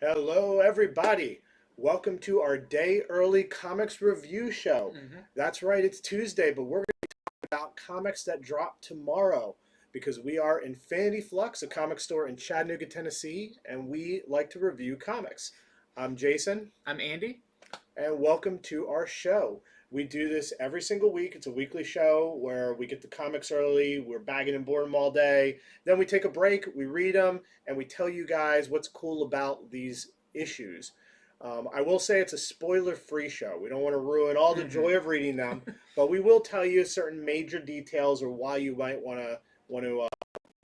Hello, everybody. Welcome to our day early comics review show. Hmm. That's right, it's Tuesday, but we're going to talk about comics that drop tomorrow because we are Infinity Flux, a comic store in Chattanooga, Tennessee, and we like to review comics. I'm Jason, I'm Andy. and welcome to our show. We do this every single week. It's a weekly show where we get the comics early, we're bagging and boarding them all day. Then we take a break, we read them, and we tell you guys what's cool about these issues. I will say it's a spoiler free show. We don't want to ruin all the Hmm. joy of reading them, but we will tell you certain major details or why you might want to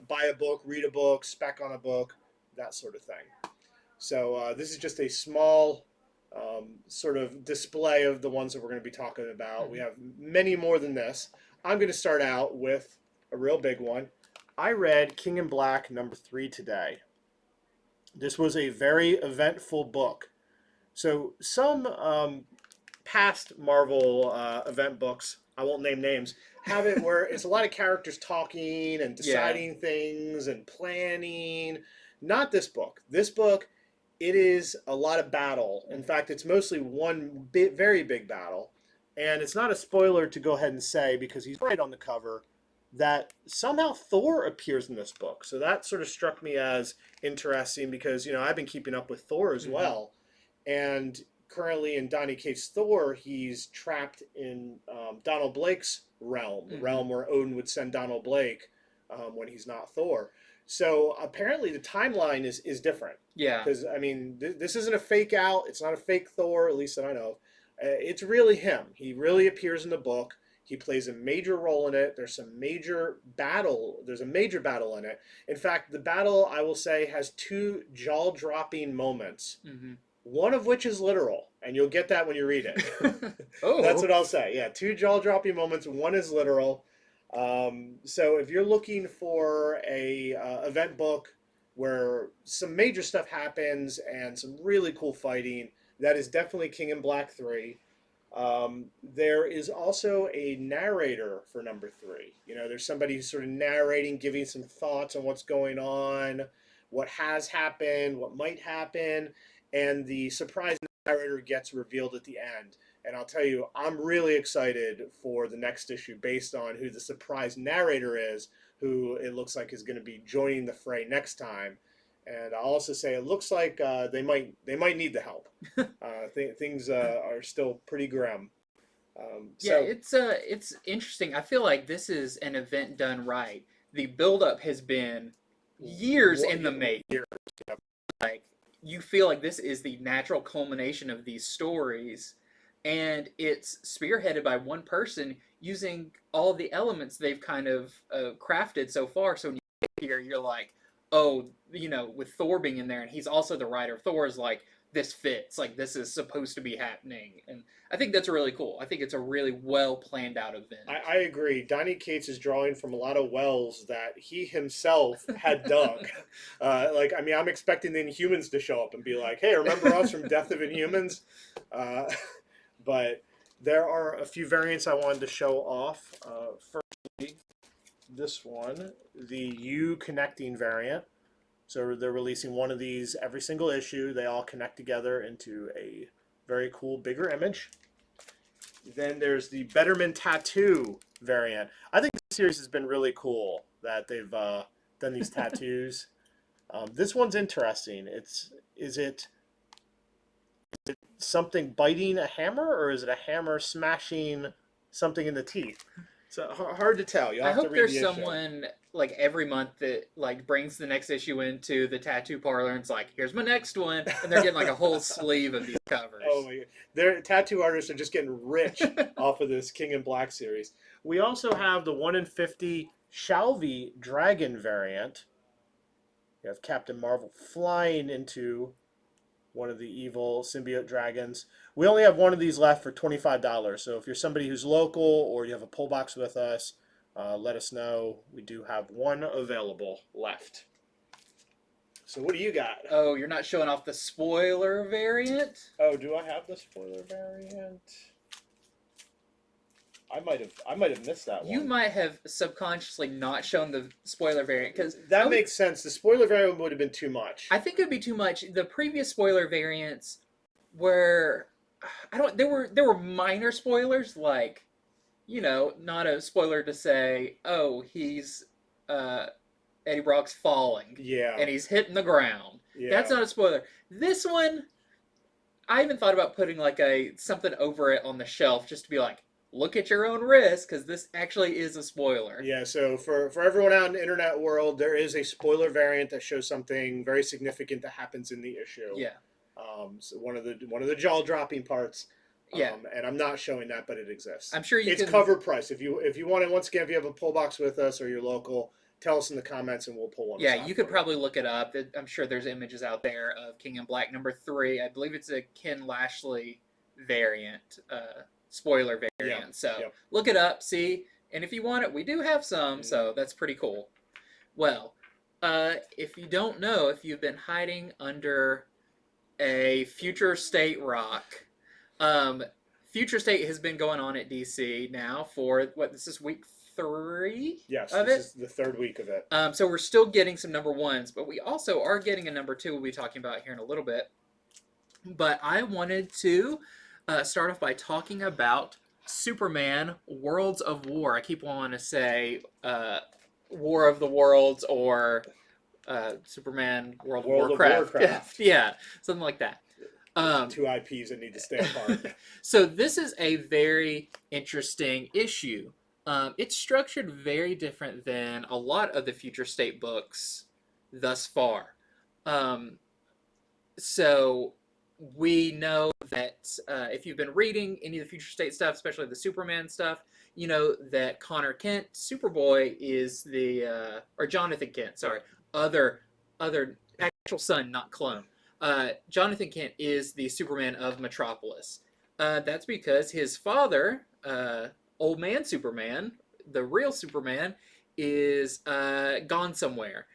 buy a book, read a book, spec on a book, that sort of thing. So this is just a small sort of display of the ones that we're going to be talking about. We Hmm. have many more than this. I'm going to start out with a real big one. I read King in Black #3 today. This was a very eventful book. So some past Marvel event books, I won't name names, have it where it's a lot of characters talking and Yeah. deciding things and planning. Not this book. This book, it is a lot of battle. In Hmm. fact, it's mostly one very big battle. And it's not a spoiler to go ahead and say, because he's right on the cover, that somehow Thor appears in this book. So that sort of struck me as interesting because, I've been keeping up with Thor as Hmm. well. And currently in Donny Cates' Thor, he's trapped in Donald Blake's realm, the Hmm. realm where Odin would send Donald Blake when he's not Thor. So apparently the timeline is different Yeah. because I mean this isn't a fake out. It's not a fake Thor, at least that I know of. It's really him. He really appears in the book. He plays a major role in it. There's some major battle. There's a major battle in it. In fact, the battle I will say has two jaw-dropping moments, Hmm. one of which is literal, and you'll get that when you read it. That's Oh. what I'll say. Yeah, two jaw dropping moments. One is literal. So if you're looking for a event book where some major stuff happens and some really cool fighting, that is definitely King in Black 3. There is also a narrator for #3. There's somebody who's sort of narrating, giving some thoughts on what's going on, what has happened, what might happen, and the surprise narrator gets revealed at the end. And I'll tell you, I'm really excited for the next issue based on who the surprise narrator is, who it looks like is going to be joining the fray next time. And I'll also say it looks like they might need the help. Things are still pretty grim. Yeah, So it's interesting. I feel like this is an event done right. The buildup has been years what in the making. year? Like you feel like this is the natural culmination of these stories, and it's spearheaded by one person using all the elements they've kind of crafted so far. So when you get here, you're like, oh, with Thor being in there, and he's also the writer. Thor is like, this fits. Like this is supposed to be happening, and I think that's really cool. I think it's a really well planned out event. I agree. Donny Cates is drawing from a lot of wells that he himself had dug. Like, I mean, I'm expecting the Inhumans to show up and be like, "Hey, remember us from Death of Inhumans?" Uh, but there are a few variants I wanted to show off. Firstly, this one, the U connecting variant. So they're releasing one of these every single issue. They all connect together into a very cool, bigger image. Then there's the Betterman Tattoo variant. I think the series has been really cool that they've done these tattoos. This one's interesting. Is it something biting a hammer, or is it a hammer smashing something in the teeth? So hard to tell. You'll I have to hope read there's the issue. someone like every month that like brings the next issue into the tattoo parlor and's like, here's my next one, and they're getting like a whole sleeve of these Oh covers. my god. Their tattoo artists are just getting rich off of this King in Black series. We also have the 1 in 50 Shalvey Dragon variant. You have Captain Marvel flying into one of the evil symbiote dragons. We only have one of these left for $25. So if you're somebody who's local or you have a pull box with us, let us know. We do have one available left. So what do you got? Oh, you're not showing off the spoiler variant? Oh, do I have the spoiler variant? I might have missed that You one. might have subconsciously not shown the spoiler variant because That makes sense. The spoiler variant would have been too much. I think it would be too much. The previous spoiler variants were, I don't. There were minor spoilers, like, not a spoiler to say, oh, he's uh, Eddie Brock's falling Yeah. and he's hitting the ground. Yeah. That's not a spoiler. This one, I even thought about putting like something over it on the shelf just to be like, look at your own risk, because this actually is a spoiler. Yeah, so for everyone out in the internet world, there is a spoiler variant that shows something very significant that happens in the issue. Yeah. So one of the jaw dropping parts. Yeah. And I'm not showing that, but it exists. I'm sure it's cover price. If you want it, once again, if you have a pull box with us or you're local, tell us in the comments and we'll pull one. Yeah, you could probably look it up. I'm sure there's images out there of King in Black #3. I believe it's a Ken Lashley variant, spoiler variant. Yeah. So Yeah. look it up, see, and if you want it, we do have some. So that's pretty cool. Well, if you don't know, if you've been hiding under a future state rock, future state has been going on at DC now for this is week 3 yes, of this it. is the 3rd week of it. So we're still getting some #1s, but we also are getting a #2 we'll be talking about here in a little bit. But I wanted to start off by talking about Superman Worlds of War. I keep wanting to say War of the Worlds or Superman World of Warcraft. Yeah, something like that. 2 IPs that need to stay apart. So this is a very interesting issue. It's structured very different than a lot of the Future State books thus far. So we know that if you've been reading any of the Future State stuff, especially the Superman stuff, you know that Connor Kent, Superboy, is or Jonathan Kent, sorry, other actual son, not clone. Jonathan Kent is the Superman of Metropolis. That's because his father, Old Man Superman, the real Superman, is gone somewhere.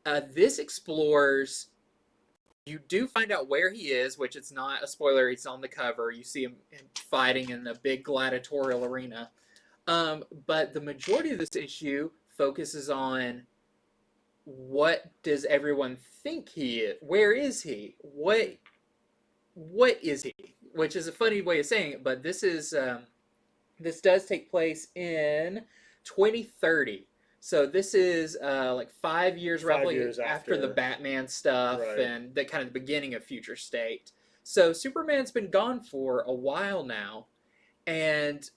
This explores. You do find out where he is, which it's not a spoiler. It's on the cover. You see him fighting in a big gladiatorial arena. But the majority of this issue focuses on what does everyone think he is? Where is he? What is he? Which is a funny way of saying it, but this is this does take place in 2030. So this is like 5 years roughly after the Batman stuff, right, and the kind of the beginning of Future State. So Superman's been gone for a while now, and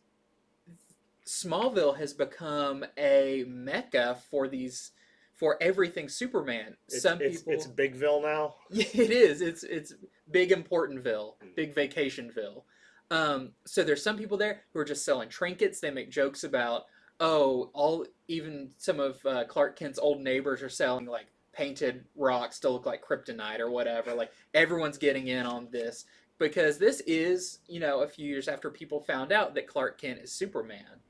Smallville has become a mecca for everything Superman. It's Bigville now. Yeah, it is. It's big Importantville, big Vacationville. So there's some people there who are just selling trinkets. They make jokes about, even some of Clark Kent's old neighbors are selling like painted rocks to look like kryptonite or whatever. Like everyone's getting in on this because this is, a few years after people found out that Clark Kent is Superman.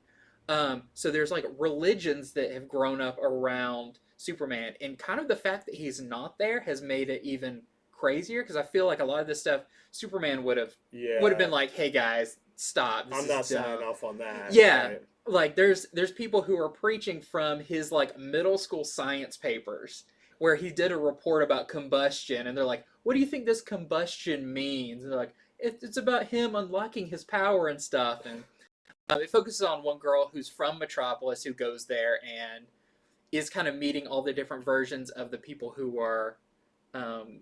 So there's like religions that have grown up around Superman, and kind of the fact that he's not there has made it even crazier because I feel like a lot of this stuff Superman would have been like, hey guys, stop. I'm not signing off on that. Yeah. Right? Like there's people who are preaching from his like middle school science papers where he did a report about combustion, and they're like, what do you think this combustion means? And they're like, it's about him unlocking his power and stuff. And it focuses on one girl who's from Metropolis who goes there and is kind of meeting all the different versions of the people who are kind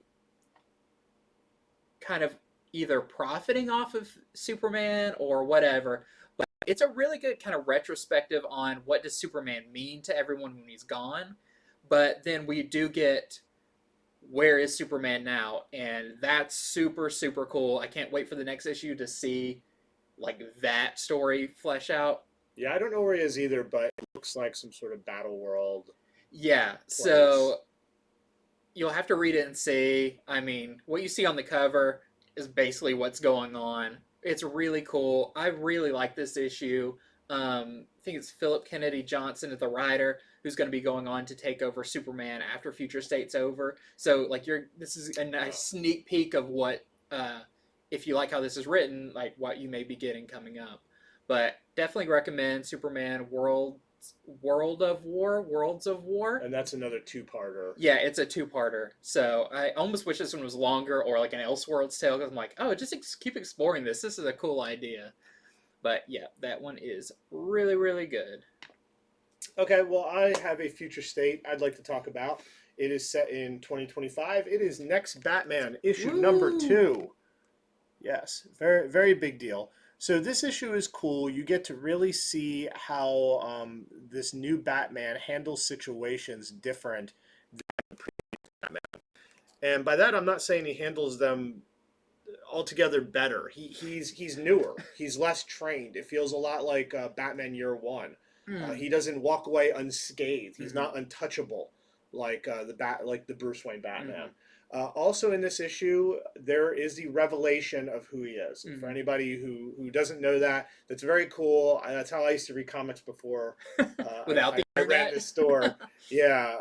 of either profiting off of Superman or whatever. But it's a really good kind of retrospective on what does Superman mean to everyone when he's gone. But then we do get where is Superman now, and that's super, super cool. I can't wait for the next issue to see like that story flesh out. Yeah, I don't know where he is either, but it looks like some sort of battle world. Yeah, place. So you'll have to read it and see. I mean, what you see on the cover is basically what's going on. It's really cool. I really like this issue. I think it's Philip Kennedy Johnson, the writer, who's going to be going on to take over Superman after Future State's over. So, like, this is a nice sneak peek of what, if you like how this is written, like what you may be getting coming up. But definitely recommend Superman Worlds of War. And that's another two-parter. Yeah, it's a two-parter. So I almost wish this one was longer or like an Elseworlds tale because I'm like, oh, just keep exploring this. This is a cool idea. But yeah, that one is really, really good. Okay, well, I have a future state I'd like to talk about. It is set in 2025. It is Next Batman, issue number 2. Yes, very, very big deal. So this issue is cool. You get to really see how this new Batman handles situations different than the previous Batman. And by that, I'm not saying he handles them altogether better. He's newer. He's less trained. It feels a lot like Batman Year One. He doesn't walk away unscathed. He's not untouchable like the Bruce Wayne Batman. Also in this issue, there is the revelation of who he is. For anybody who doesn't know that, that's very cool. That's how I used to read comics before. Without the I internet? ran the store. Yeah,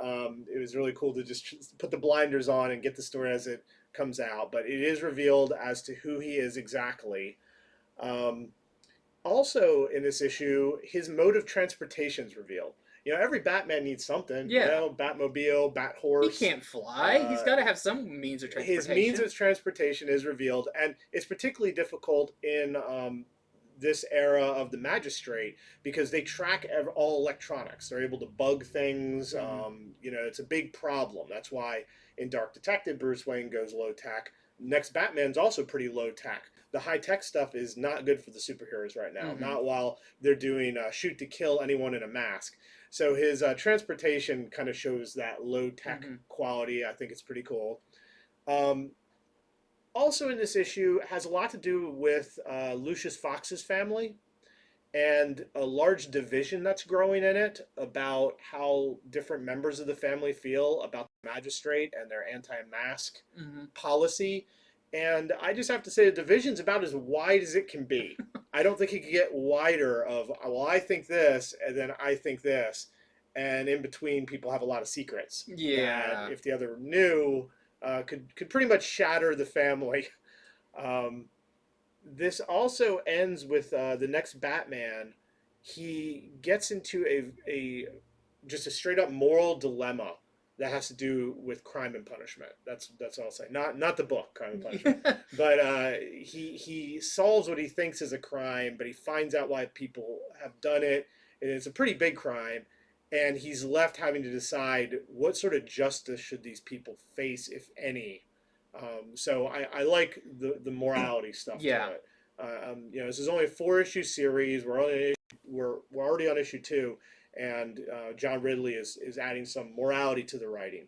it was really cool to just put the blinders on and get the story as it comes out. But it is revealed as to who he is exactly. Also in this issue, his mode of transportation is revealed. You know, every Batman needs something. Yeah. You know, Batmobile, Bathorse. He can't fly. He's got to have some means of transportation. His means of transportation is revealed, and it's particularly difficult in this era of the Magistrate because they track all electronics. They're able to bug things. You know, it's a big problem. That's why in Dark Detective, Bruce Wayne goes low tech. Next Batman's also pretty low tech. The high tech stuff is not good for the superheroes right now. Not while they're doing shoot to kill anyone in a mask. So his transportation kind of shows that low tech quality. I think it's pretty cool. Also in this issue has a lot to do with Lucius Fox's family and a large division that's growing in it about how different members of the family feel about the Magistrate and their anti-mask policy. And I just have to say the division's about as wide as it can be. I don't think it could get wider of, well, I think this, and then I think this. And in between, people have a lot of secrets. Yeah. That if the other knew, could pretty much shatter the family. This also ends with the next Batman. He gets into a just a straight up moral dilemma that has to do with crime and punishment. That's all I'll say. Not the book Crime and Punishment, but he solves what he thinks is a crime, but he finds out why people have done it, and it's a pretty big crime, and he's left having to decide what sort of justice should these people face, if any. So I like the morality stuff to it. You know, this is only a 4-issue series. We're already on issue 2. And John Ridley is adding some morality to the writing.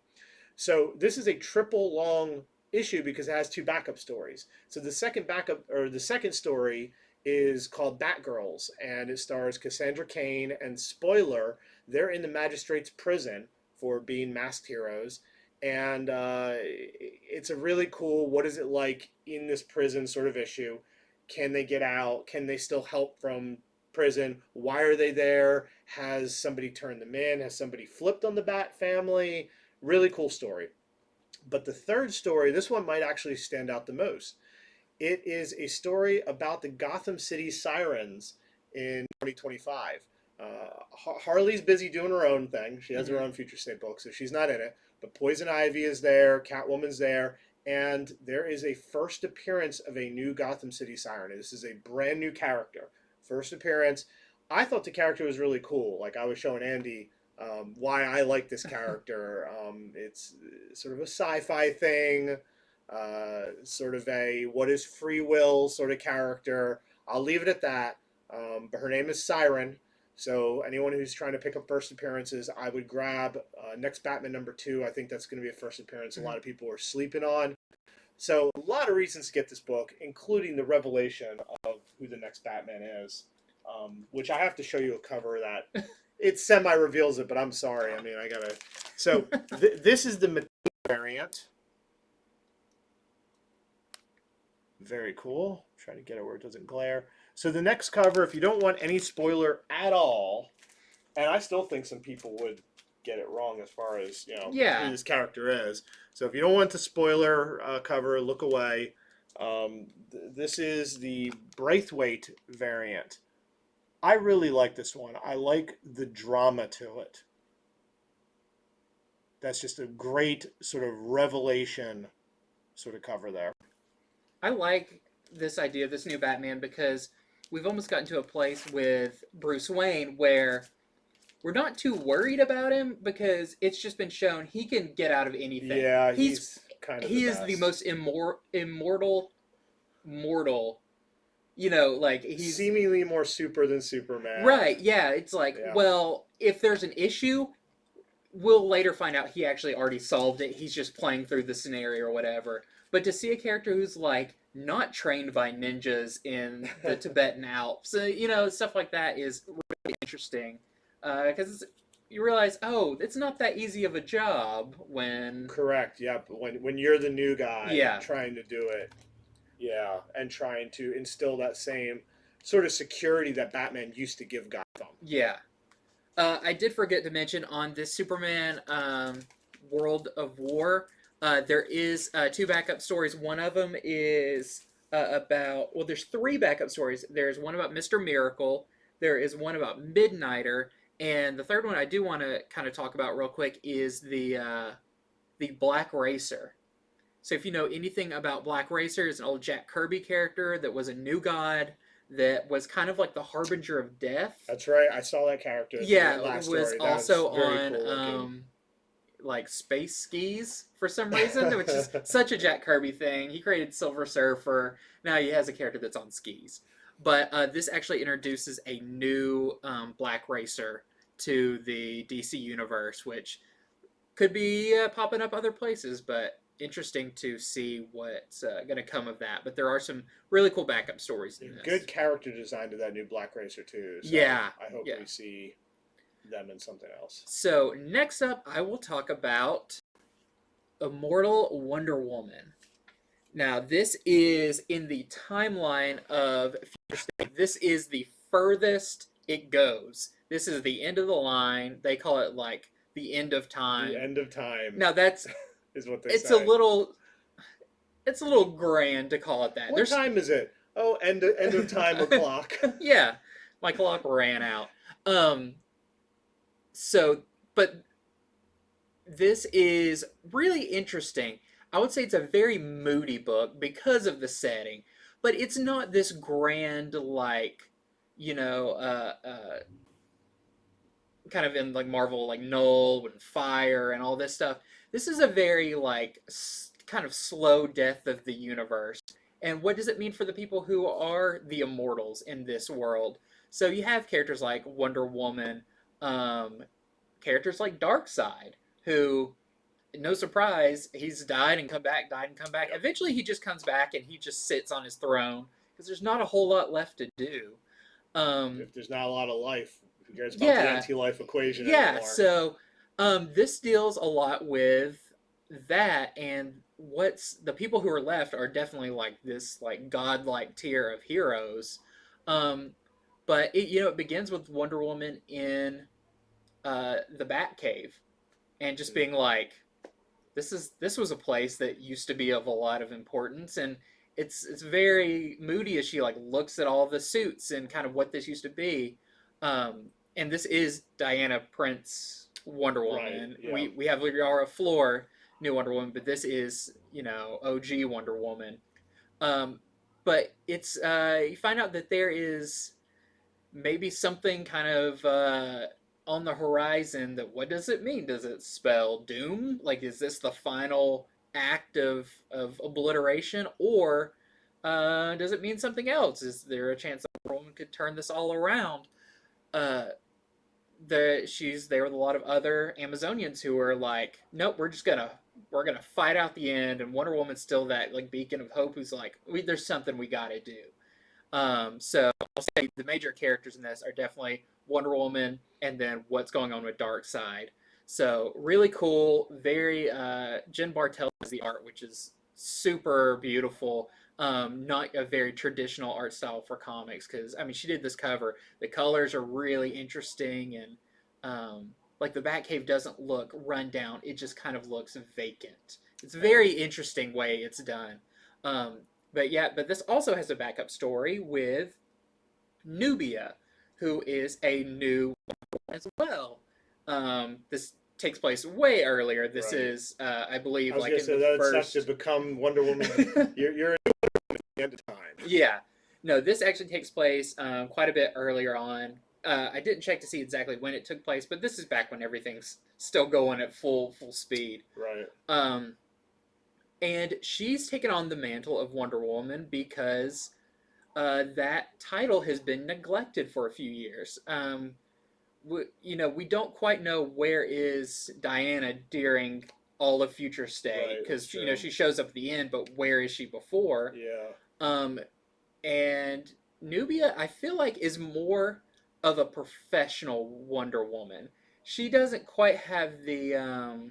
So this is a triple long issue because it has 2 backup stories. So the second story is called Batgirls, and it stars Cassandra Cain and spoiler, they're in the Magistrate's prison for being masked heroes. And it's a really cool, what is it like in this prison sort of issue. Can they get out? Can they still help from prison? Why are they there? Has somebody turned them in? Has somebody flipped on the Bat family? Really cool story. But the third story, this one might actually stand out the most. It is a story about the Gotham City Sirens in 2025. Harley's busy doing her own thing. She has her own Future State book, so she's not in it. But Poison Ivy is there, Catwoman's there, and there is a first appearance of a new Gotham City Siren. This is a brand new character. First appearance. I thought the character was really cool. Like I was showing Andy why I like this character. It's sort of a sci-fi thing, sort of a what is free will sort of character. I'll leave it at that. But her name is Siren. So anyone who's trying to pick up first appearances, I would grab Next Batman number 2. I think that's going to be a first appearance a lot of people are sleeping on. So a lot of reasons to get this book, including the revelation of who the next Batman is, which I have to show you a cover that it semi-reveals it, but I'm sorry. I mean, I gotta. So this is the material variant. Very cool. Try to get it where it doesn't glare. So the next cover, if you don't want any spoiler at all, and I still think some people would get it wrong as far as who this character is. So if you don't want the spoiler cover, look away. This is the Braithwaite variant. I really like this one. I like the drama to it. That's just a great sort of revelation sort of cover there. I like this idea of this new Batman because we've almost gotten to a place with Bruce Wayne where we're not too worried about him because it's just been shown he can get out of anything. Yeah, He's he's kind of he the is the best. most immortal mortal. You know, like he's Seemingly more super than Superman. right. Yeah, it's like, Yeah. well, if there's an issue, we'll later find out he actually already solved it. He's just playing through the scenario or whatever. But to see a character who's like not trained by ninjas in the Tibetan Alps, you know, stuff like that is really interesting because you realize, oh, it's not that easy of a job when. Correct. Yep. When you're the new guy Yeah. trying to do it, yeah, and trying to instill that same sort of security that Batman used to give Gotham. Yeah. I did forget to mention on this Superman World of War, there is two backup stories. One of them is about, well, there's three backup stories. There's one about Mr. Miracle, there is one about Midnighter, and the third one I do want to kind of talk about real quick is the Black Racer. So if you know anything about Black Racer, it's an old Jack Kirby character that was a new god that was kind of like the harbinger of death. That's right. I saw that character. Yeah, Last it was story. also very on cool like space skis for some reason, which is such a Jack Kirby thing. He created Silver Surfer. Now he has a character that's on skis. But this actually introduces a new Black Racer to the DC universe, which could be popping up other places, but interesting to see what's going to come of that. But there are some really cool backup stories in this. Good character design to that new Black Racer too. So yeah, I hope yeah. we see them in something else. So next up, I will talk about Immortal Wonder Woman. Now, this is in the timeline of Future State. This is the furthest it goes. This is the end of the line. They call it like the end of time. The end of time. Now that's is what they it's say. it's a little grand to call it that. What time is it? Oh, end of time o'clock. Yeah, my clock ran out. So, but this is really interesting. I would say it's a very moody book because of the setting, but it's not this grand, like, you know, kind of in like Marvel, like Null and Fire and all this stuff. This is a very like kind of slow death of the universe. And what does it mean for the people who are the immortals in this world? So you have characters like Wonder Woman, characters like Darkseid, who, no surprise, he's died and come back, died and come back. Yep. Eventually he just comes back and he just sits on his throne because there's not a whole lot left to do. If there's not a lot of life, who cares about the anti-life equation anymore? So this deals a lot with that, and what's the people who are left are definitely like this like godlike tier of heroes. But it begins with Wonder Woman in the Batcave, and just being like, this was a place that used to be of a lot of importance, and it's very moody as she like looks at all the suits and kind of what this used to be. And this is Diana Prince Wonder Woman. Right, yeah. We have Liara Floor, new Wonder Woman, but this is, OG Wonder Woman. But it's you find out that there is maybe something kind of on the horizon. That, what does it mean? Does it spell doom? Like, is this the final act of obliteration, or does it mean something else? Is there a chance that Wonder Woman could turn this all around? She's there with a lot of other Amazonians who are like, nope, we're gonna fight out the end, and Wonder Woman's still that like beacon of hope who's like, there's something we gotta do. So I'll say the major characters in this are definitely Wonder Woman, and then what's going on with Darkseid. So really cool, very Jen Bartel does the art, which is super beautiful. Not a very traditional art style for comics, because she did this cover. The colors are really interesting, and like the Batcave doesn't look run down; it just kind of looks vacant. It's a very interesting way it's done. But this also has a backup story with Nubia, who is a new as well. This takes place way earlier. This Right. is, I believe, I was like gonna in say the that it's tough to first. become Wonder Woman. You're at the end of time. Yeah. No, this actually takes place quite a bit earlier on. I didn't check to see exactly when it took place, but this is back when everything's still going at full speed. Right. Um, and she's taken on the mantle of Wonder Woman because that title has been neglected for a few years. We don't quite know where is Diana during all of Future State Right. That's because true. she shows up at the end, but where is she before? Yeah. Um, and Nubia, I feel like, is more of a professional Wonder Woman. She doesn't quite have the.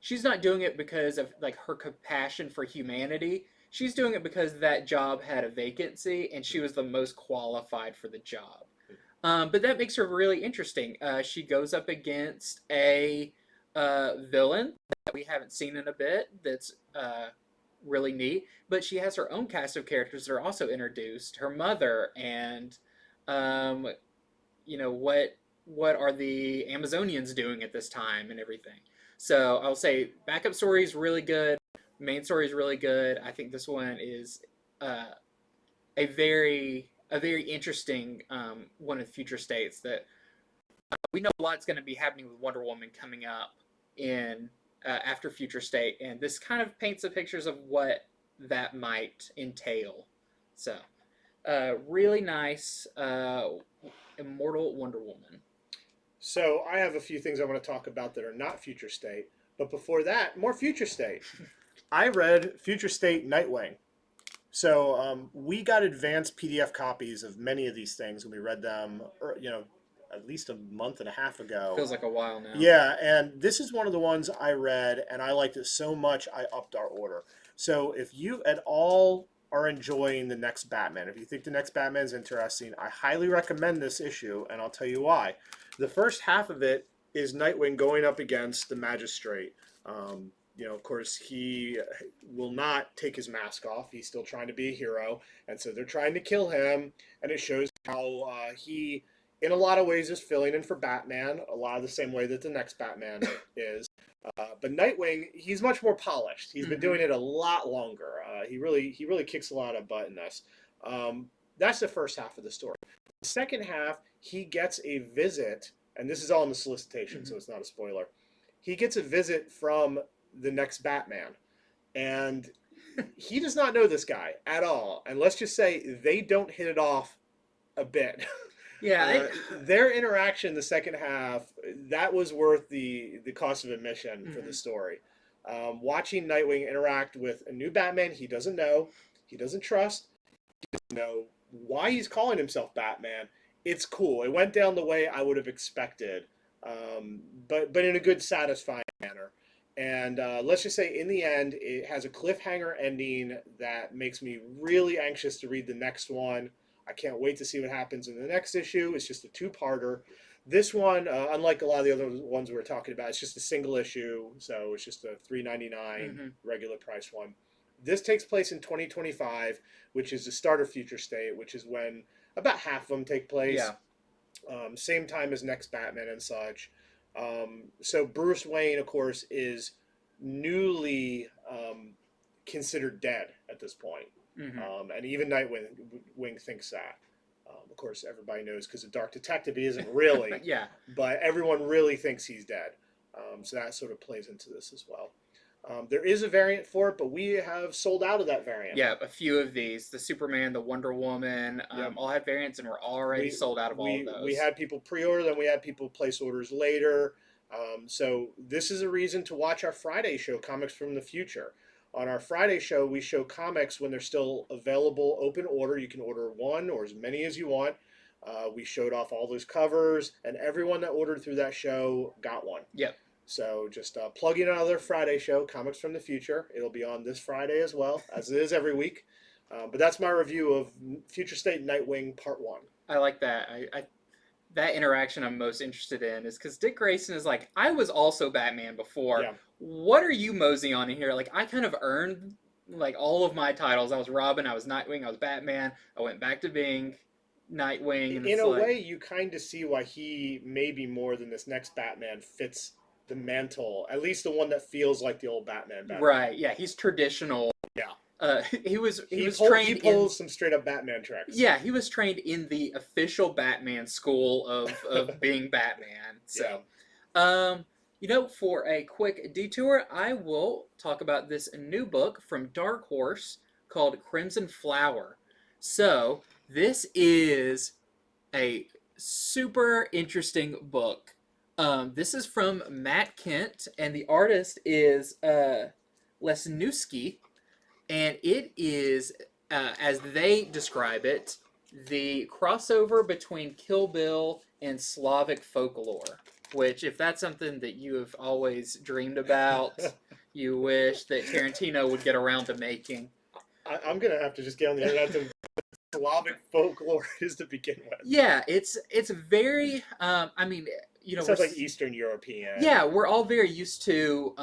She's not doing it because of like her compassion for humanity. She's doing it because that job had a vacancy and she was the most qualified for the job. But that makes her really interesting. She goes up against a villain that we haven't seen in a bit. That's really neat. But she has her own cast of characters that are also introduced. Her mother and um, what are the Amazonians doing at this time and everything. So I'll say backup story is really good. Main story is really good. I think this one is uh, a very interesting one of the future states that we know a lot's going to be happening with Wonder Woman coming up in after Future State, and this kind of paints the pictures of what that might entail. So, really nice Immortal Wonder Woman. So I have a few things I want to talk about that are not Future State, but before that, more Future State. I read Future State Nightwing. So we got advanced PDF copies of many of these things, and we read them, at least a month and a half ago. Feels like a while now. Yeah, and this is one of the ones I read, and I liked it so much I upped our order. So if you at all are enjoying the next Batman, if you think the next Batman is interesting, I highly recommend this issue, and I'll tell you why. The first half of it is Nightwing going up against the Magistrate. Of course, he will not take his mask off. He's still trying to be a hero, and so they're trying to kill him. And it shows how he, in a lot of ways, is filling in for Batman, a lot of the same way that the next Batman is. But Nightwing, he's much more polished. He's been doing it a lot longer. He really kicks a lot of butt in this. That's the first half of the story. The second half, he gets a visit, and this is all in the solicitation, so it's not a spoiler. He gets a visit from the next Batman, and he does not know this guy at all. And let's just say they don't hit it off a bit. Yeah, their interaction in the second half, that was worth the cost of admission for the story. Watching Nightwing interact with a new Batman he doesn't know, he doesn't trust, he doesn't know why he's calling himself Batman. It's cool. It went down the way I would have expected, but in a good, satisfying manner. And let's just say, in the end, it has a cliffhanger ending that makes me really anxious to read the next one. I can't wait to see what happens in the next issue. It's just a two-parter. This one, unlike a lot of the other ones we were talking about, it's just a single issue, so it's just a $3.99 regular price one. This takes place in 2025, which is the start of Future State, which is when about half of them take place. Yeah. Same time as next Batman and such. So Bruce Wayne, of course, is newly considered dead at this point. And even Nightwing thinks that. Of course, everybody knows because of Dark Detective, he isn't really. Yeah. But everyone really thinks he's dead. So that sort of plays into this as well. There is a variant for it, but we have sold out of that variant. Yeah, a few of these. The Superman, the Wonder Woman, all had variants and were already sold out of all of those. We had people pre-order them. We had people place orders later. So this is a reason to watch our Friday show, Comics from the Future. On our Friday show, we show comics when they're still available, open order. You can order one or as many as you want. We showed off all those covers, and everyone that ordered through that show got one. Yep. So just plug in another Friday show, Comics from the Future. It'll be on this Friday as well, as it is every week. But that's my review of Future State Nightwing Part 1. I like that. That interaction I'm most interested in is because Dick Grayson is like, I was also Batman before. Yeah. What are you moseying on in here? Like, I kind of earned like all of my titles. I was Robin, I was Nightwing, I was Batman. I went back to being Nightwing, and In it's a like, way, you kind of see why he, maybe more than this next Batman, fits the mantle. At least the one that feels like the old Batman better. right, yeah, he's traditional. Yeah. He was He trained in, pulls some straight up Batman tricks. yeah, he was trained in the official Batman school of being Batman. Yeah. So, for a quick detour, I will talk about this new book from Dark Horse called Crimson Flower. So, this is a super interesting book. This is from Matt Kent, and the artist is Lesniewski, and it is, as they describe it, the crossover between Kill Bill and Slavic folklore. Which, if that's something that you have always dreamed about, you wish that Tarantino would get around to making. I'm gonna have to just get on the internet to Slavic folklore is to begin with. Yeah, it's very. I mean, It sounds like Eastern European. Yeah, we're all very used to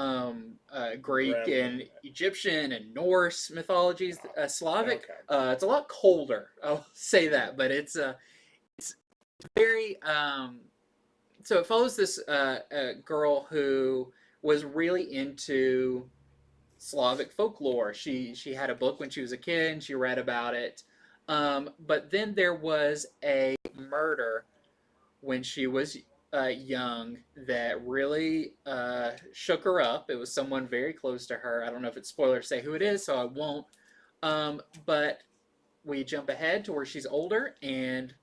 Greek and Grim. Egyptian and Norse mythologies. Slavic, Okay. it's a lot colder. I'll say that, but it's very. So it follows this girl who was really into Slavic folklore. She had a book when she was a kid, and she read about it. But then there was a murder when she was young that really shook her up. It was someone very close to her. I don't know if it's spoiler to say who it is, so I won't. But we jump ahead to where she's older, and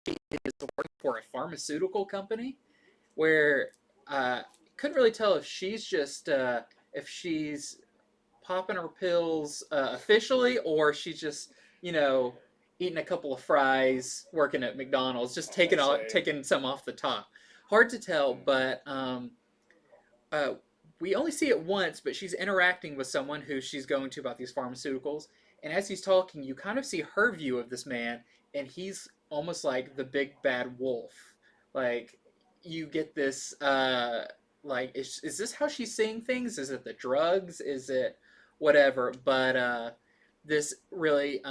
she is working for a pharmaceutical company where couldn't really tell if she's just if she's popping her pills officially, or she's just eating a couple of fries, working at McDonald's, just taking some off the top. Hard to tell, but we only see it once. But she's interacting with someone who she's going to about these pharmaceuticals, and as he's talking, you kind of see her view of this man, and he's almost like the big bad wolf. Like you get this. Like, is this how she's seeing things? Is it the drugs? Is it whatever? But this really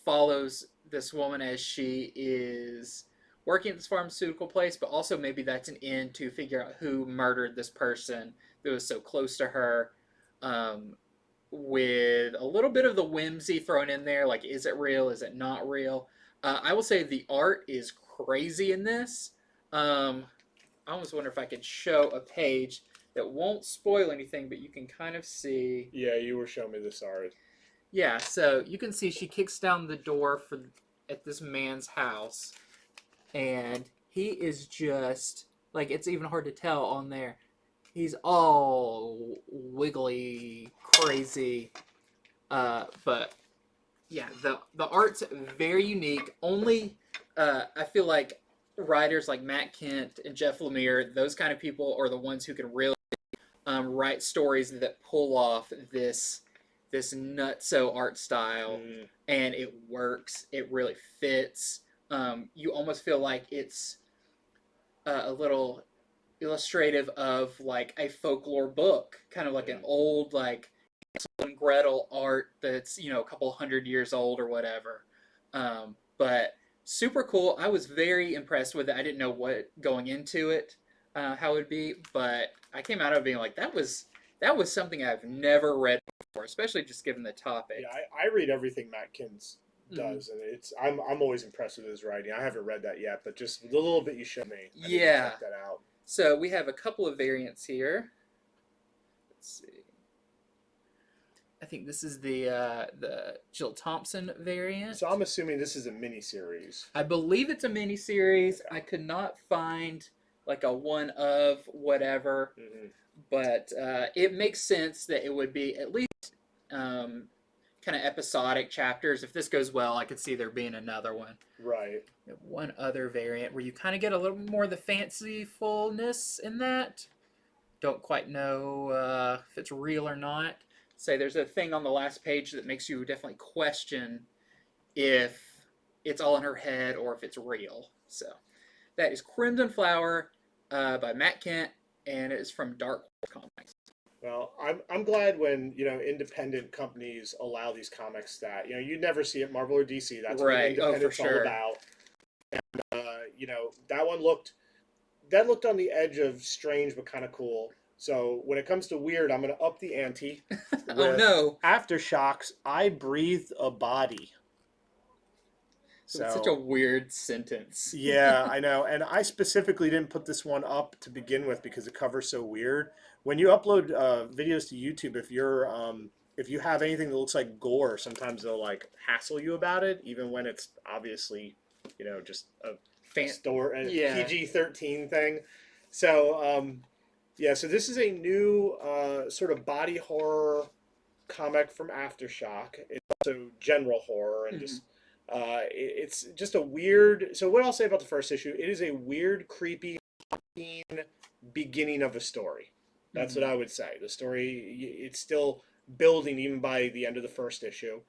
follows this woman as she is working at this pharmaceutical place, but also maybe that's an end to figure out who murdered this person that was so close to her, with a little bit of the whimsy thrown in there, like is it real, is it not real? I will say the art is crazy in this. I almost wonder if I could show a page that won't spoil anything, but you can kind of see. Yeah, you were showing me this art. Yeah, so you can see she kicks down the door at this man's house, and he is just like, it's even hard to tell on there. He's all wiggly, crazy, but yeah, the art's very unique. Only I feel like writers like Matt Kent and Jeff Lemire, those kind of people, are the ones who can really write stories that pull off this nutso art style, and it works. It really fits. You almost feel like it's a little illustrative of like a folklore book, kind of like an old like Hansel and Gretel art that's a couple hundred years old or whatever. But super cool. I was very impressed with it. I didn't know what going into it how it would be, but I came out of it being like, that was something I've never read before, especially just given the topic. Yeah, I read everything Matt Kins does, and I'm always impressed with his writing. I haven't read that yet, but just the little bit you showed me, I need to check that out. So we have a couple of variants here. Let's see. I think this is the Jill Thompson variant. So I'm assuming this is a mini-series. I believe it's a mini-series. I could not find like a one of whatever, but it makes sense that it would be at least kind of episodic chapters. If this goes well, I could see there being another one. Right. One other variant where you kind of get a little more of the fancifulness in that. Don't quite know if it's real or not. Say there's a thing on the last page that makes you definitely question if it's all in her head or if it's real. So that is Crimson Flower by Matt Kent, and it is from Dark Horse Comics. Well, I'm glad when independent companies allow these comics that you never see at Marvel or DC. That's what Right. Oh, for independent's all sure. about. That one looked on the edge of strange but kind of cool. So when it comes to weird, I'm going to up the ante Oh with no. Aftershocks. I breathed a body. That's such a So weird sentence. yeah, I know. And I specifically didn't put this one up to begin with because the cover's so weird. When you upload videos to YouTube, if you have anything that looks like gore, sometimes they'll like hassle you about it, even when it's obviously, just a Yeah. PG-13 thing. So yeah, so this is a new sort of body horror comic from Aftershock. It's also general horror and Mhm. just it's just a weird. So what I'll say about the first issue, it is a weird, creepy beginning of a story. That's what Mhm. I would say. The story it's still building even by the end of the first issue.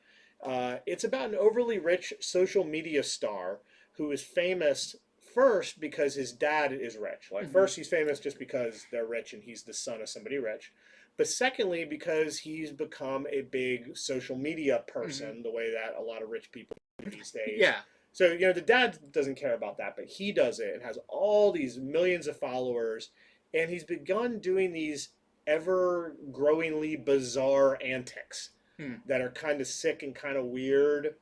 It's about an overly rich social media star who is famous first because his dad is rich. Like Mhm. first he's famous just because they're rich and he's the son of somebody rich. But secondly, because he's become a big social media Mhm. person, the way that a lot of rich people do these days. Yeah. So, the dad doesn't care about that, but he does it and has all these millions of followers. And he's begun doing these ever growingly bizarre antics Hmm. that are kind of sick and kind of weird.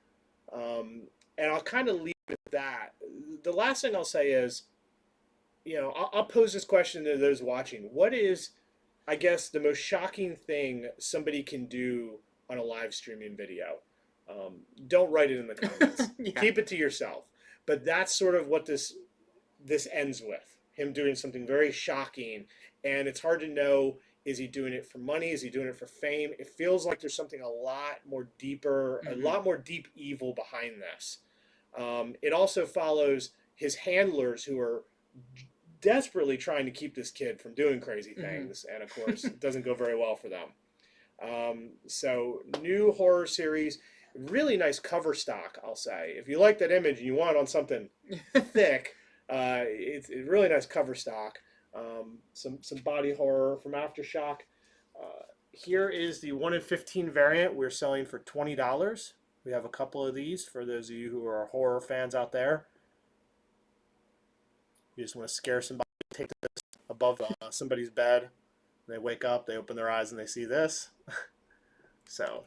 And I'll kind of leave it at that. The last thing I'll say is, I'll pose this question to those watching. What is, I guess, the most shocking thing somebody can do on a live streaming video? Don't write it in the comments. Yeah. Keep it to yourself. But that's sort of what this ends with. Him doing something very shocking, and it's hard to know, is he doing it for money? Is he doing it for fame? It feels like there's something a lot more deeper, a Mhm. lot more deep evil behind this. It also follows his handlers who are desperately trying to keep this kid from doing crazy Mhm. things, and of course, it doesn't go very well for them. So, new horror series, really nice cover stock, I'll say. If you like that image and you want it on something thick, it's a really nice cover stock. Some body horror from Aftershock. Here is the 1 in 15 variant we're selling for $20. We have a couple of these for those of you who are horror fans out there. You just want to scare somebody, take this above somebody's bed. They wake up, they open their eyes, and they see this. So,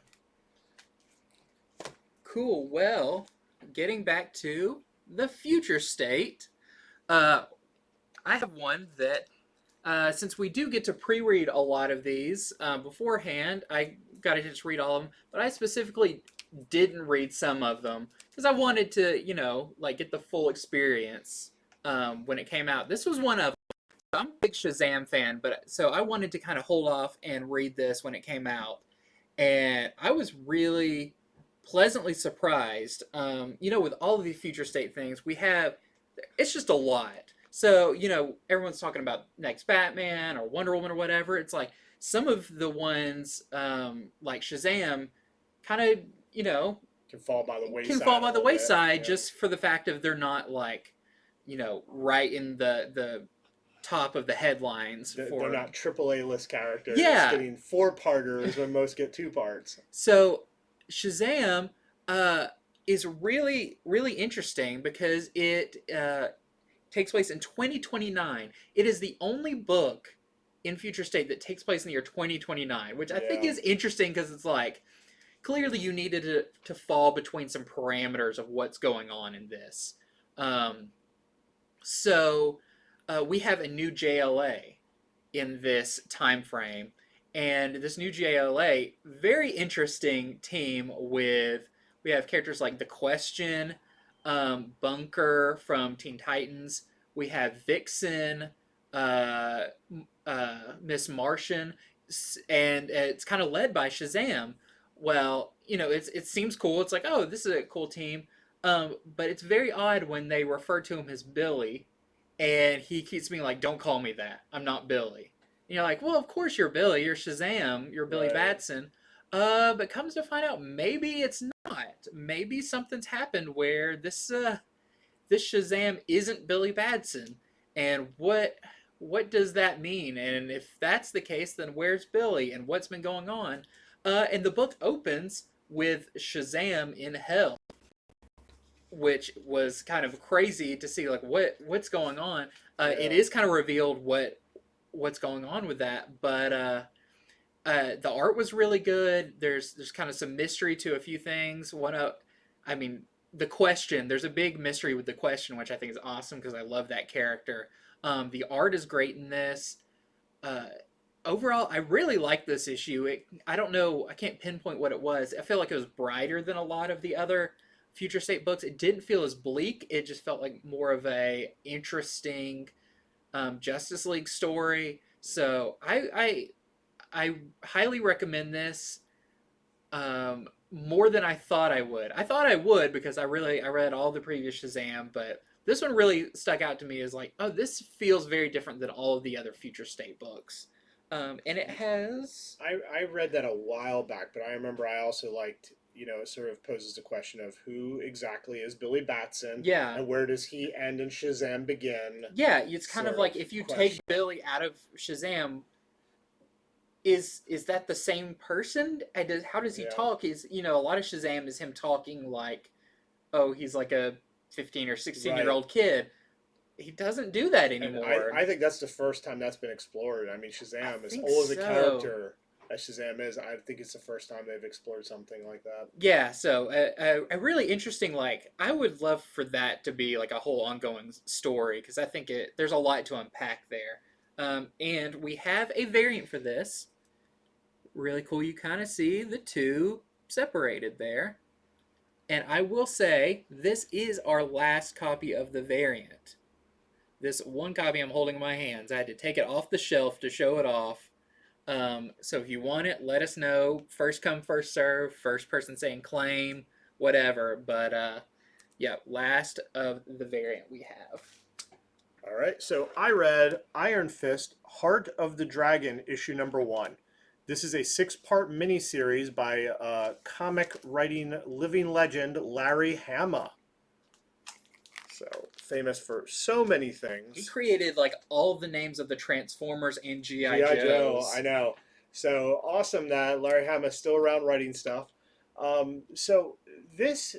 Cool. Well, getting back to the future state, uh, I have one that since we do get to pre-read a lot of these beforehand, I got to just read all of them. But I specifically didn't read some of them because I wanted to, like get the full experience when it came out. This was one of I'm a big Shazam fan, but so I wanted to kind of hold off and read this when it came out, and I was really pleasantly surprised. With all of these future state things, we have it's just a lot. So, everyone's talking about next Batman or Wonder Woman or whatever. It's like some of the ones, like Shazam, kind of, can fall by the can fall wayside a by the little bit. wayside Yeah. just for the fact of they're not like, right in the top of the headlines They're for. not AAA list characters Yeah. getting four parters when most get two parts. So Shazam uh, is really, really interesting because it takes place in 2029. It is the only book in Future State that takes place in the year 2029, which I think Yeah. is interesting because it's like clearly you needed to fall between some parameters of what's going on in this. Um, so we have a new JLA in this time frame, and this new JLA, very interesting team with we have characters like the Question, Bunker from Teen Titans. We have Vixen, uh, Miss Martian, and it's kind of led by Shazam. Well, it seems cool. It's like, oh, this is a cool team. But it's very odd when they refer to him as Billy, and he keeps being like, "Don't call me that. I'm not Billy." And you're like, "Well, of course you're Billy. You're Shazam. You're Billy Right. Batson." But comes to find out, maybe it's not. Maybe something's happened where this Shazam isn't Billy Batson. And what does that mean? And if that's the case, then where's Billy and what's been going on? And the book opens with Shazam in hell, which was kind of crazy to see, like what's going on. It Yeah. is kind of revealed what's going on with that, but the art was really good. There's kind of some mystery to a few things. I mean, the Question. There's a big mystery with the Question, which I think is awesome because I love that character. The art is great in this. Uh, Overall, I really like this issue. I don't know. I can't pinpoint what it was. I feel like it was brighter than a lot of the other Future State books. It didn't feel as bleak. It just felt like more of a interesting Justice League story. So I highly recommend this, more than I thought I would. I thought I would because I read all the previous Shazam, but this one really stuck out to me as like, oh, this feels very different than all of the other Future State books. And it has, I read that a while back, but I remember I also liked, it sort of poses the question of who exactly is Billy Batson yeah, and where does he end and Shazam begin? yeah. It's kind of Sort like of if you take question. Billy out of Shazam, is that the same person? How does he Yeah. talk? A lot of Shazam is him talking like, oh, he's like a 15 or 16-year old kid. He doesn't do that And anymore. I think that's the first time that's been explored. I mean, I Shazam, as think old as a so. character as Shazam is, I think it's the first time they've explored something like that. Yeah, so a really interesting, like, I would love for that to be like a whole ongoing story because I think there's a lot to unpack there. And we have a variant for this. Really cool. You kind of see the two separated there. And I will say, this is our last copy of the variant. This one copy I'm holding in my hands. I had to take it off the shelf to show it off. So if you want it, let us know. First come, first serve. First person saying claim, whatever. But yeah, last of the variant we have. All right, so I read Iron Fist, Heart of the Dragon, issue number 1. This is a 6-part miniseries by comic writing living legend Larry Hama. So famous for so many He things. created like all the names of the Transformers and GI G.I. Joe, I Joes. know. So awesome that Larry Hama is still around writing stuff. So this,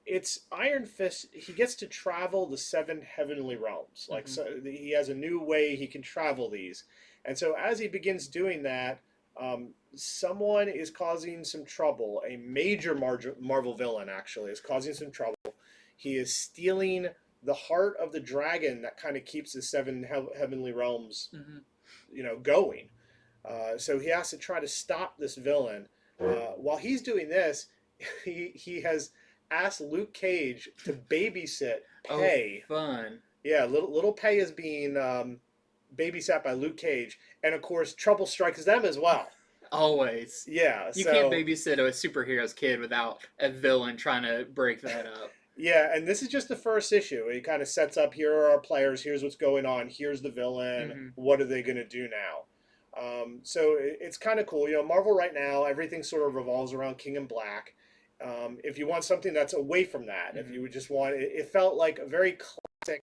it's Iron Fist. He gets to travel the 7 heavenly realms. Like, Mm-hmm. so he has a new way he can travel these. And so as he begins doing that, someone is causing some trouble. A major Marvel villain actually is causing some trouble. He is stealing the heart of the dragon that kind of keeps the 7 heavenly realms, Mm-hmm. going. So he has to try to stop this villain. While he's doing this, he has asked Luke Cage to babysit Oh, Pei. fun. Yeah, little Pei is being babysat by Luke Cage, and of course trouble strikes them as well. Always. Yeah, You can't so babysit a superhero's kid without a villain trying to break that up. yeah, and this is just the first issue. It kind of sets up, here are our players, here's what's going on, here's the villain, Mm-hmm. what are they going to do now? So it's kind of cool. Marvel right now, everything sort of revolves around King and Black. If you want something that's away from that, if Mm-hmm. you would just want, it felt like a very classic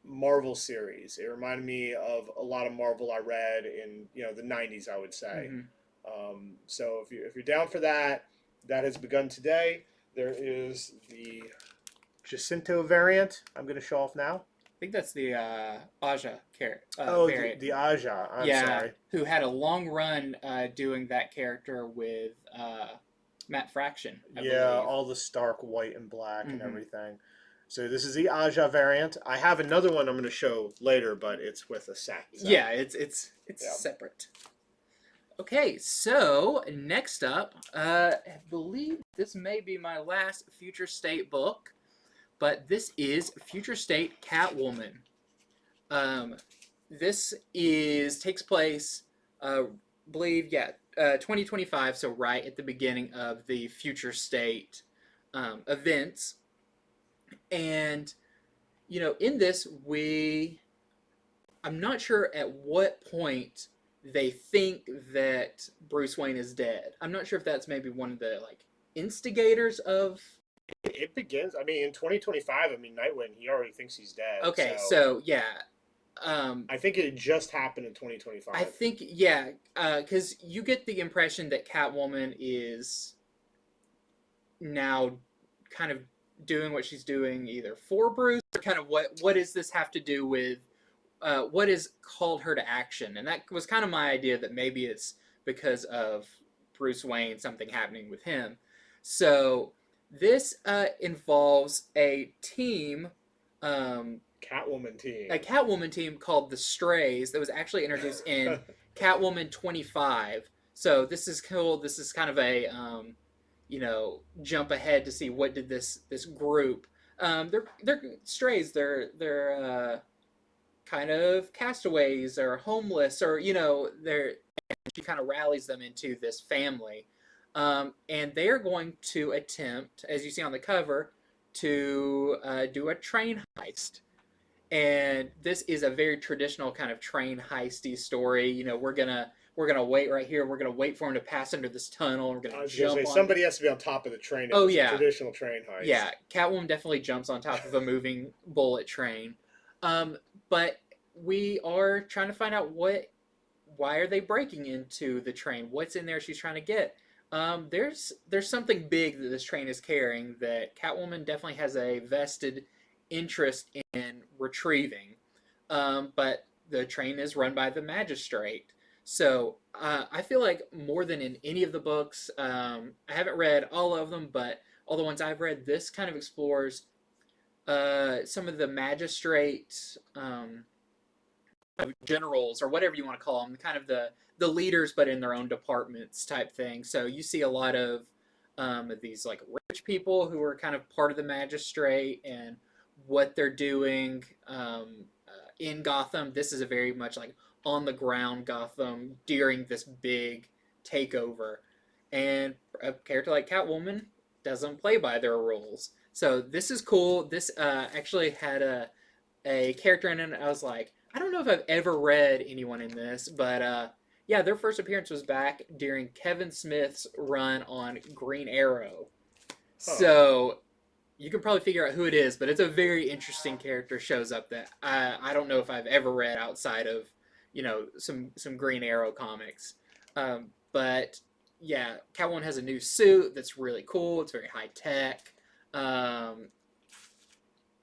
Marvel series. It reminded me of a lot of Marvel I read in the '90s, I would say. Mm-hmm. So if you're down for that, that has begun today. There is the Jacinto variant. I'm going to show off now. I think that's the Aja The, variant. the Aja. I'm Yeah, sorry. who had a long run doing that character with Matt Fraction, I Yeah, believe. all the stark white and black and Mm-hmm. everything. So this is the Aja variant. I have another one I'm going to show later, but it's with a set. So. Yeah, it's Yeah. separate. Okay, so next up, I believe this may be my last Future State book, but this is Future State Catwoman. This takes place, believe 2025, so right at the beginning of the Future State events, and in this I'm not sure at what point they think that Bruce Wayne is dead. I'm not sure if that's maybe one of the like instigators of. It begins. I mean, in 2025. I mean, Nightwing. He already thinks he's dead. Okay, so yeah, I think it just happened in 2025. I think, yeah, because you get the impression that Catwoman is now kind of doing what she's doing either for Bruce or kind of what does this have to do with what has called her to action? And that was kind of my idea that maybe it's because of Bruce Wayne, something happening with him. So this involves a team, Catwoman team. a Catwoman team called the Strays that was actually introduced in Catwoman 25. So this is cool. This is kind of a jump ahead to see what did this group. They're strays. They're kind of castaways or homeless or they're. She kind of rallies them into this family, and they are going to attempt, as you see on the cover, to do a train heist. And this is a very traditional kind of train heisty story. We're gonna wait right here. We're gonna wait for him to pass under this tunnel. We're gonna jump on. Somebody has to be on top of the train. Oh it's yeah, a traditional train heist. Yeah, Catwoman definitely jumps on top of a moving bullet train. But we are trying to find out why are they breaking into the train? What's in there she's trying to get? There's something big that this train is carrying that Catwoman definitely has a vested interest in retrieving. But the train is run by the magistrate. So I feel like more than in any of the books, I haven't read all of them, but all the ones I've read, this kind of explores some of the magistrate generals or whatever you want to call them, kind of the leaders, but in their own departments type thing. So you see a lot of these like rich people who are kind of part of the magistrate and what they're doing in Gotham. This is a very much like on the ground Gotham during this big takeover, and a character like Catwoman doesn't play by their rules. So this is cool. This actually had a character in it. I was like, I don't know if I've ever read anyone in this, but yeah, their first appearance was back during Kevin Smith's run on Green Arrow. So you can probably figure out who it is, but it's a very interesting character shows up that I don't know if I've ever read outside of some Green Arrow comics. But yeah, Catwoman has a new suit that's really cool. It's very high tech.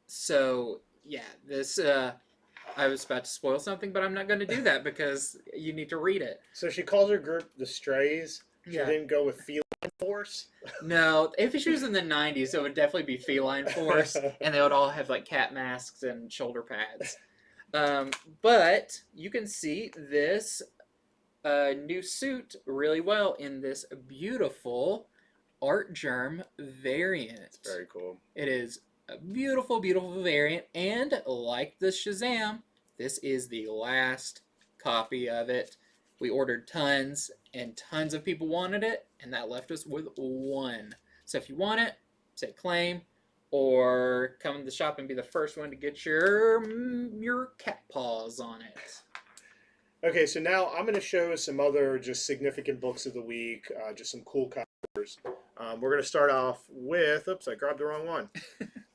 So yeah, this I was about to spoil something, but I'm not going to do that because you need to read it. So she calls her group the Strays. She didn't go with Feline Force? No, if she was in the 90s, it would definitely be Feline Force, and they would all have like cat masks and shoulder pads. But you can see this new suit really well in this beautiful Art Germ variant. It's very cool. It is a beautiful, beautiful variant, and like the Shazam, this is the last copy of it. We ordered tons, and tons of people wanted it, and that left us with one. So if you want it, say claim, or come to the shop and be the first one to get your cat paws on it. Okay, so now I'm going to show some other just significant books of the week, just some cool covers. We're going to start off with, oops, I grabbed the wrong one.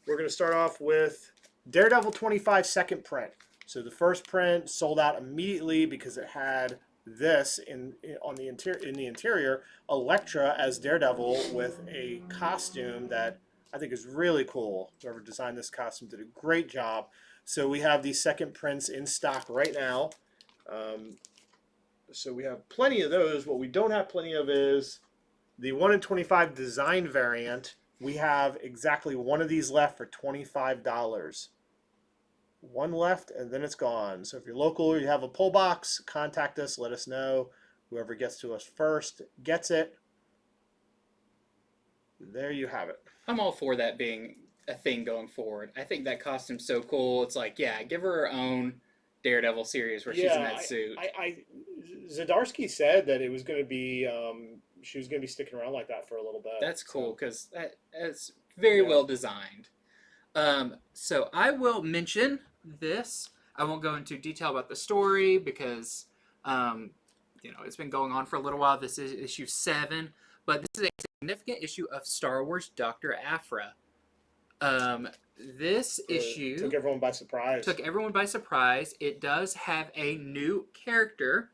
We're going to start off with Daredevil 25 second print. So the first print sold out immediately because it had this in the interior, Elektra as Daredevil with a costume that I think is really cool. Whoever designed this costume did a great job. So we have these second prints in stock right now. So we have plenty of those. What we don't have plenty of is the 1 in 25 design variant. We have exactly one of these left for $25. One left, and then it's gone. So if you're local or you have a pull box, contact us. Let us know. Whoever gets to us first gets it. There you have it. I'm all for that being a thing going forward. I think that costume's so cool. It's like, yeah, give her her own Daredevil series where she's in that suit. Zdarsky said that it was going to be she was going to be sticking around like that for a little bit. That's cool because that's very well designed. So I will mention this. I won't go into detail about the story because it's been going on for a little while. This is issue 7, but this is a significant issue of Star Wars Dr. Aphra. This issue took everyone by surprise. took everyone by surprise. It does have a new character,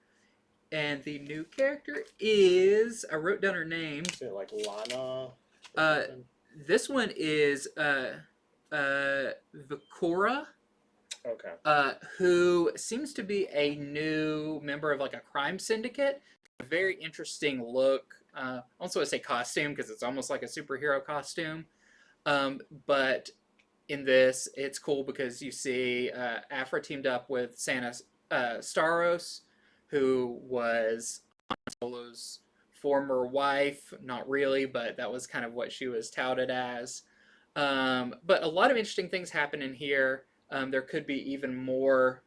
and the new character is, I wrote down her name. Is it like Lana? Uh, this one is Vikora. Okay. Who seems to be a new member of like a crime syndicate. A very interesting look. I also want to say costume because it's almost like a superhero costume. But in this, it's cool because you see Aphra teamed up with Santa Staros, who was Solo's former wife. Not really, but that was kind of what she was touted as. But a lot of interesting things happen in here. There could be even more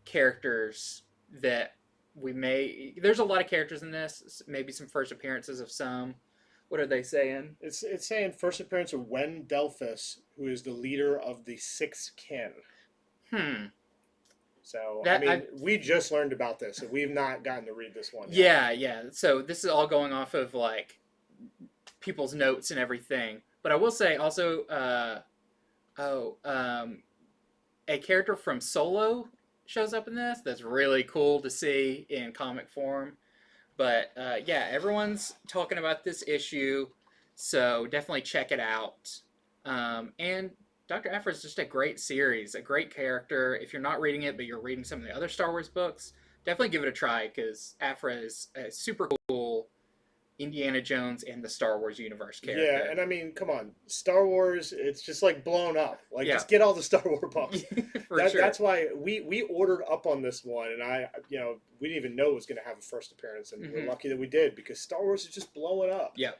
characters that we may. There's a lot of characters in this. Maybe some first appearances of some. What are they saying? It's saying first appearance of Wen Delphus, who is the leader of the Six Kin. So we just learned about this, so we've not gotten to read this one yet. Yeah. So this is all going off of like people's notes and everything. But I will say also. A character from Solo shows up in this. That's really cool to see in comic form. But yeah, everyone's talking about this issue, so definitely check it out. And Dr. Aphra is just a great series, a great character. If you're not reading it, but you're reading some of the other Star Wars books, definitely give it a try because Aphra is a super cool Indiana Jones and the Star Wars universe character. Yeah, and I mean, come on, Star Wars, it's just like blown up. Like, just get all the Star Wars books. Sure. That's why we ordered up on this one, and we didn't even know it was going to have a first appearance, and we're lucky that we did because Star Wars is just blowing up. Yeah.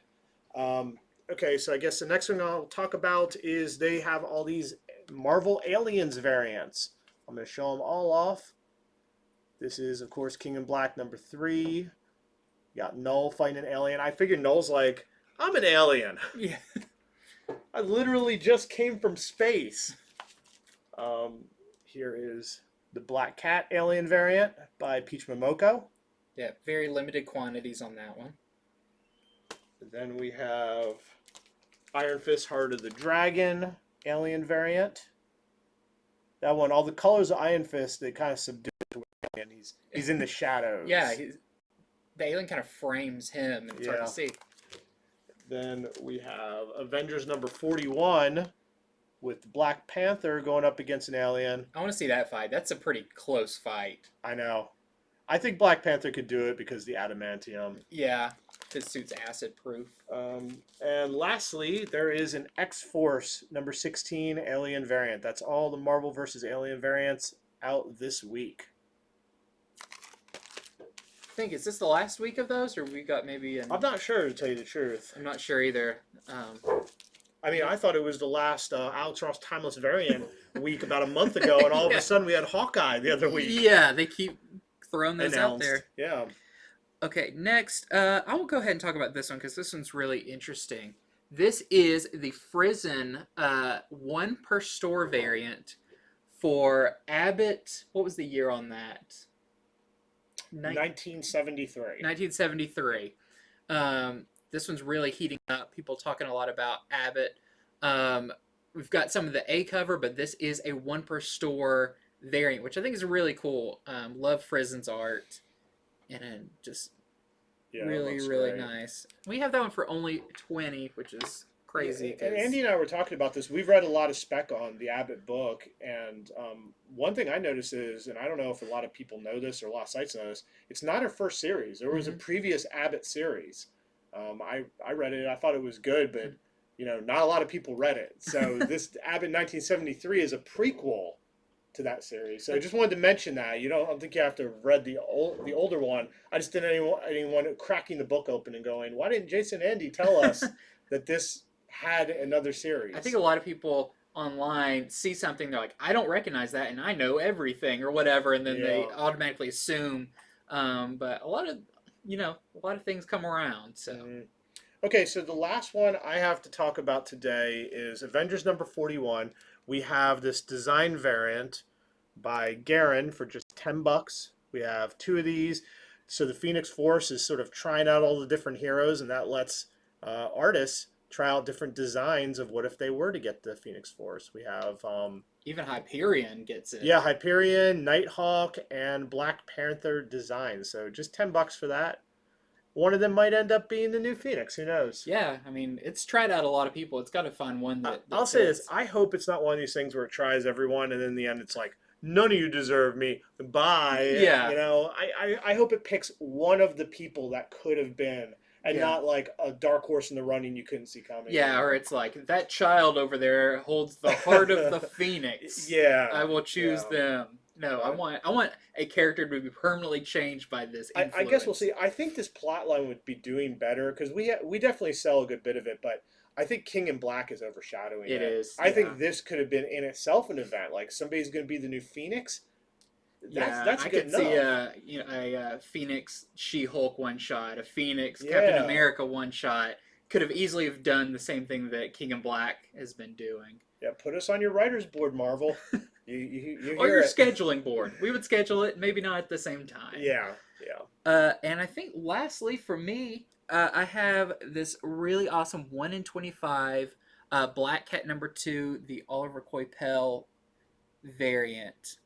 Okay, so I guess the next one I'll talk about is they have all these Marvel Aliens variants. I'm going to show them all off. This is, of course, King in Black #3. You got Null fighting an alien. I figured Null's like, I'm an alien. Yeah. I literally just came from space. Here is the Black Cat alien variant by Peach Momoko. Yeah, very limited quantities on that one. And then we have Iron Fist Heart of the Dragon alien variant. That one, all the colors of Iron Fist, they kind of subdue to alien. He's in the shadows. Yeah, the alien kind of frames him, and it's hard to see. Then we have Avengers #41 with Black Panther going up against an alien. I want to see that fight. That's a pretty close fight. I know. I think Black Panther could do it because the adamantium. Yeah, his suit's acid proof. And lastly, there is an X-Force #16 alien variant. That's all the Marvel vs. Alien variants out this week. I think, is this the last week of those, or we got maybe I'm not sure, to tell you the truth. I'm not sure either. I mean, I thought it was the last Alex Ross Timeless variant week about a month ago, and all of a sudden we had Hawkeye the other week. Yeah, they keep throwing those out there. Yeah. Okay, next, I will go ahead and talk about this one because this one's really interesting. This is the Frizzen one per store variant for Abbott. What was the year on that? 1973. 1973. This one's really heating up. People talking a lot about Abbott. We've got some of the A cover, but this is a one per store variant, which I think is really cool. Love Frizzen's art, and just really nice. We have that one for only $20, which is crazy. And Andy and I were talking about this. We've read a lot of spec on the Abbott book, and one thing I noticed is, and I don't know if a lot of people know this or a lot of sites know this, it's not her first series. There was a previous Abbott series. I read it. I thought it was good, but not a lot of people read it. So this Abbott 1973 is a prequel to that series. So I just wanted to mention that. I don't think you have to have read the older one. I just didn't want cracking the book open and going, why didn't Jason and Andy tell us that this had another series? I think a lot of people online see something, they're like, I don't recognize that, and I know everything or whatever, and then they automatically assume. But a lot of things come around. So. Okay, so the last one I have to talk about today is Avengers #41. We have this design variant by Garen for just $10. We have two of these. So the Phoenix Force is sort of trying out all the different heroes, and that lets artists try out different designs of what if they were to get the Phoenix Force. We have Even Hyperion gets it. yeah, Hyperion, Nighthawk, and Black Panther designs. So just $10 for that. One of them might end up being the new Phoenix. Who knows? Yeah, I mean, it's tried out a lot of people. It's got to find one that I'll say this: fits. I hope it's not one of these things where it tries everyone, and in the end, it's like none of you deserve me. Bye. Yeah. You know, I hope it picks one of the people that could have been, and Yeah. not like a dark horse in the running you couldn't see coming. Yeah, or it's like that child over there holds the heart of the Phoenix. Yeah. I will choose Yeah. them. No, I want a character to be permanently changed by this influence. I guess we'll see. I think this plot line would be doing better because we definitely sell a good bit of it, but I think King in Black is overshadowing it. It is. I think this could have been in itself an event. Like somebody's going to be the new Phoenix. That's I good could enough. see a Phoenix She-Hulk one shot, a Phoenix Captain America one shot. Could have easily have done the same thing that King in Black has been doing. Yeah, put us on your writer's board, Marvel. You Or hear your it. scheduling board. We would schedule it, maybe not at the same time. Yeah, yeah. And I think lastly for me, I have this really awesome 1 in 25 Black Cat #2, the Oliver Coipel variant.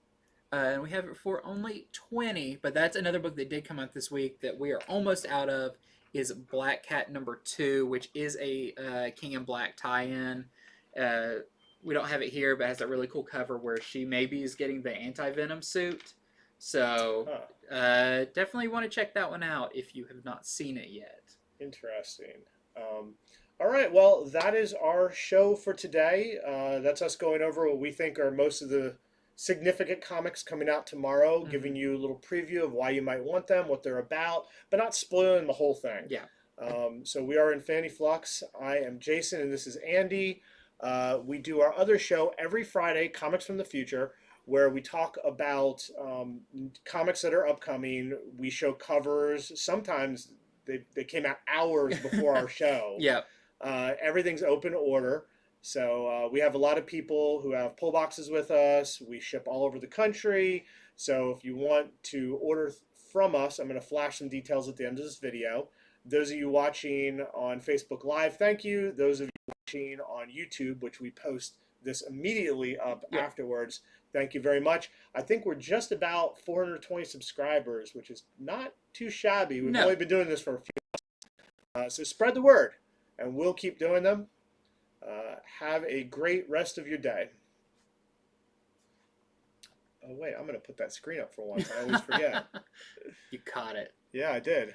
And we have it for only 20, but that's another book that did come out this week that we are almost out of, is Black Cat #2, which is a King in Black tie-in. We don't have it here, but it has that really cool cover where she maybe is getting the anti-venom suit. So definitely want to check that one out if you have not seen it yet. Interesting. All right, well, that is our show for today. That's us going over what we think are most of the significant comics coming out tomorrow, giving you a little preview of why you might want them, what they're about, but not spoiling the whole thing. Yeah. So we are Infinity Flux. I am Jason, and this is Andy. We do our other show every Friday, Comics from the Future, where we talk about comics that are upcoming. We show covers. Sometimes they came out hours before our show. Yeah. Everything's open order. So we have a lot of people who have pull boxes with us. We ship all over the country. So if you want to order from us, I'm going to flash some details at the end of this video. Those of you watching on Facebook Live, thank you. Those of you watching on YouTube, which we post this immediately up afterwards, thank you very much. I think we're just about 420 subscribers, which is not too shabby. We've only been doing this for a few months. So spread the word, and we'll keep doing them. Have a great rest of your day. Oh, wait, I'm going to put that screen up for once. I always forget. You caught it. Yeah, I did.